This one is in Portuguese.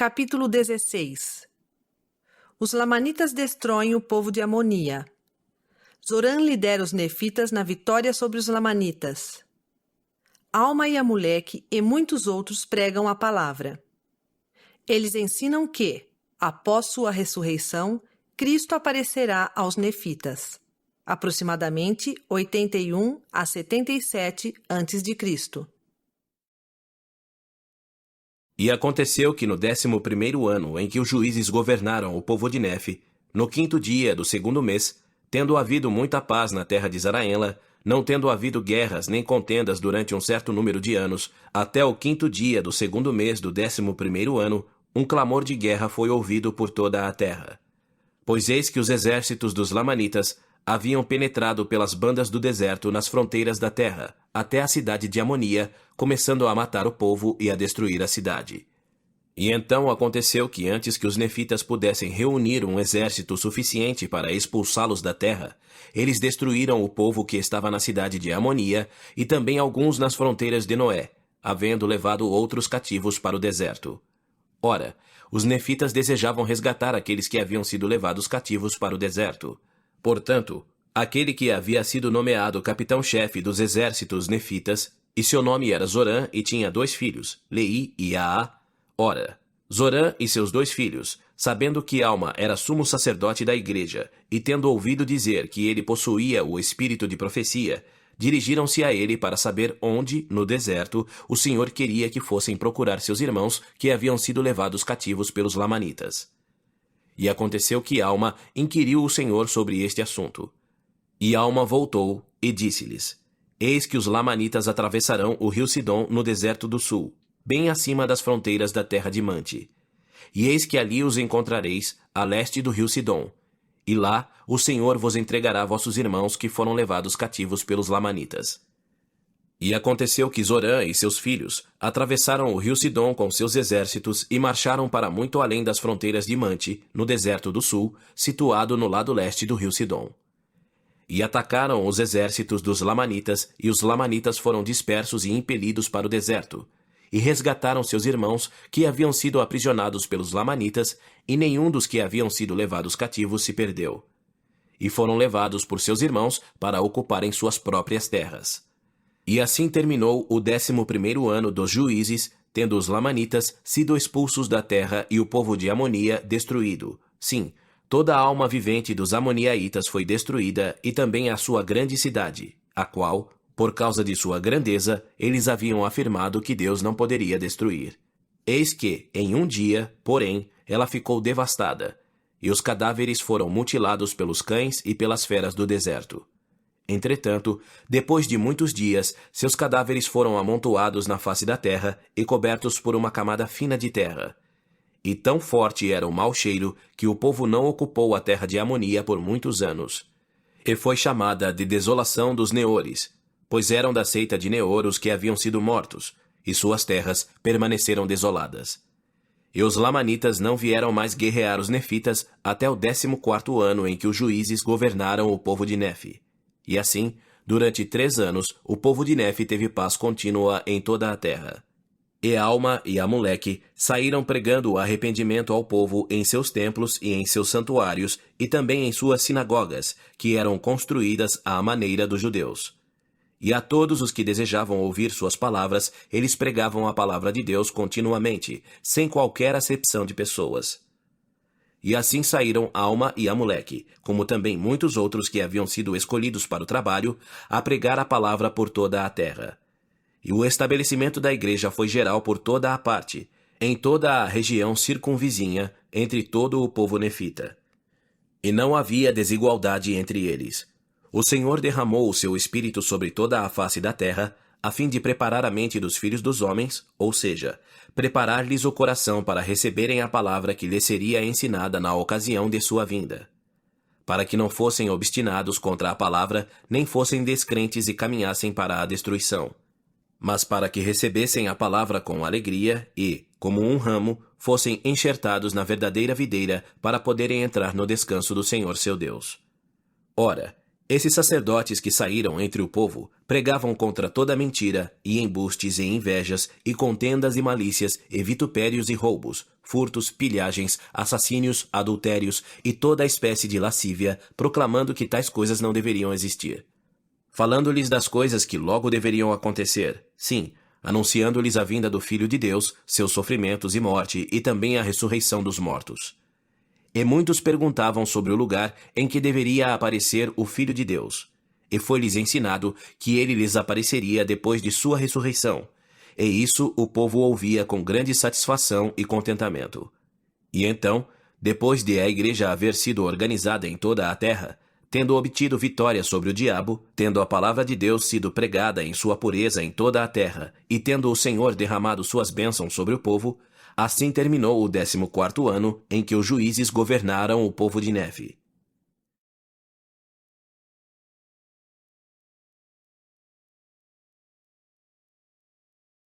Capítulo 16. Os lamanitas destroem o povo de Amonia. Zorã lidera os nefitas na vitória sobre os lamanitas. Alma e Amuleque e muitos outros pregam a palavra. Eles ensinam que, após sua ressurreição, Cristo aparecerá aos nefitas, aproximadamente 81 a 77 a.C. E aconteceu que no 11º ano em que os juízes governaram o povo de Nefe, no 5º dia do 2º mês, tendo havido muita paz na terra de Zaraenla, não tendo havido guerras nem contendas durante um certo número de anos, até o 5º dia do 2º mês do 11º ano, um clamor de guerra foi ouvido por toda a terra. Pois eis que os exércitos dos lamanitas haviam penetrado pelas bandas do deserto nas fronteiras da terra, até a cidade de Amonia, começando a matar o povo e a destruir a cidade. E então aconteceu que antes que os nefitas pudessem reunir um exército suficiente para expulsá-los da terra, eles destruíram o povo que estava na cidade de Amonia e também alguns nas fronteiras de Noé, havendo levado outros cativos para o deserto. Ora, os nefitas desejavam resgatar aqueles que haviam sido levados cativos para o deserto. Portanto, aquele que havia sido nomeado capitão-chefe dos exércitos nefitas, e seu nome era Zorã e tinha 2 filhos, Lei e Aa. Ora, Zorã e seus 2 filhos, sabendo que Alma era sumo sacerdote da igreja, e tendo ouvido dizer que ele possuía o espírito de profecia, dirigiram-se a ele para saber onde, no deserto, o Senhor queria que fossem procurar seus irmãos que haviam sido levados cativos pelos lamanitas. E aconteceu que Alma inquiriu o Senhor sobre este assunto. E Alma voltou e disse-lhes: Eis que os lamanitas atravessarão o rio Sidom no deserto do sul, bem acima das fronteiras da terra de Mante. E eis que ali os encontrareis, a leste do rio Sidom. E lá o Senhor vos entregará vossos irmãos que foram levados cativos pelos lamanitas. E aconteceu que Zorã e seus filhos atravessaram o rio Sidom com seus exércitos e marcharam para muito além das fronteiras de Mante, no deserto do sul, situado no lado leste do rio Sidom. E atacaram os exércitos dos lamanitas, e os lamanitas foram dispersos e impelidos para o deserto. E resgataram seus irmãos, que haviam sido aprisionados pelos lamanitas, e nenhum dos que haviam sido levados cativos se perdeu. E foram levados por seus irmãos para ocuparem suas próprias terras. E assim terminou o 11º ano dos juízes, tendo os lamanitas sido expulsos da terra e o povo de Amonia destruído. Sim, toda a alma vivente dos amoniaitas foi destruída e também a sua grande cidade, a qual, por causa de sua grandeza, eles haviam afirmado que Deus não poderia destruir. Eis que, em um dia, porém, ela ficou devastada, e os cadáveres foram mutilados pelos cães e pelas feras do deserto. Entretanto, depois de muitos dias, seus cadáveres foram amontoados na face da terra e cobertos por uma camada fina de terra. E tão forte era o mau cheiro que o povo não ocupou a terra de Amonia por muitos anos. E foi chamada de Desolação dos Neores, pois eram da seita de Neor os que haviam sido mortos, e suas terras permaneceram desoladas. E os lamanitas não vieram mais guerrear os nefitas até o 14º ano em que os juízes governaram o povo de Nefe. E assim, durante 3 anos, o povo de Nefe teve paz contínua em toda a terra. E Alma e Amuleque saíram pregando o arrependimento ao povo em seus templos e em seus santuários, e também em suas sinagogas, que eram construídas à maneira dos judeus. E a todos os que desejavam ouvir suas palavras, eles pregavam a palavra de Deus continuamente, sem qualquer acepção de pessoas. E assim saíram Alma e Amuleque, como também muitos outros que haviam sido escolhidos para o trabalho, a pregar a palavra por toda a terra. E o estabelecimento da igreja foi geral por toda a parte, em toda a região circunvizinha, entre todo o povo nefita. E não havia desigualdade entre eles. O Senhor derramou o seu Espírito sobre toda a face da terra, a fim de preparar a mente dos filhos dos homens, ou seja, preparar-lhes o coração para receberem a palavra que lhes seria ensinada na ocasião de sua vinda. Para que não fossem obstinados contra a palavra, nem fossem descrentes e caminhassem para a destruição. Mas para que recebessem a palavra com alegria e, como um ramo, fossem enxertados na verdadeira videira para poderem entrar no descanso do Senhor seu Deus. Ora, Esses sacerdotes que saíram entre o povo pregavam contra toda mentira, e embustes e invejas, e contendas e malícias, e vitupérios e roubos, furtos, pilhagens, assassínios, adultérios e toda a espécie de lascívia, proclamando que tais coisas não deveriam existir. Falando-lhes das coisas que logo deveriam acontecer, sim, anunciando-lhes a vinda do Filho de Deus, seus sofrimentos e morte, e também a ressurreição dos mortos. E muitos perguntavam sobre o lugar em que deveria aparecer o Filho de Deus. E foi-lhes ensinado que ele lhes apareceria depois de sua ressurreição. E isso o povo ouvia com grande satisfação e contentamento. E então, depois de a igreja haver sido organizada em toda a terra, tendo obtido vitória sobre o diabo, tendo a palavra de Deus sido pregada em sua pureza em toda a terra, e tendo o Senhor derramado suas bênçãos sobre o povo, assim terminou o 14º ano em que os juízes governaram o povo de Nefe.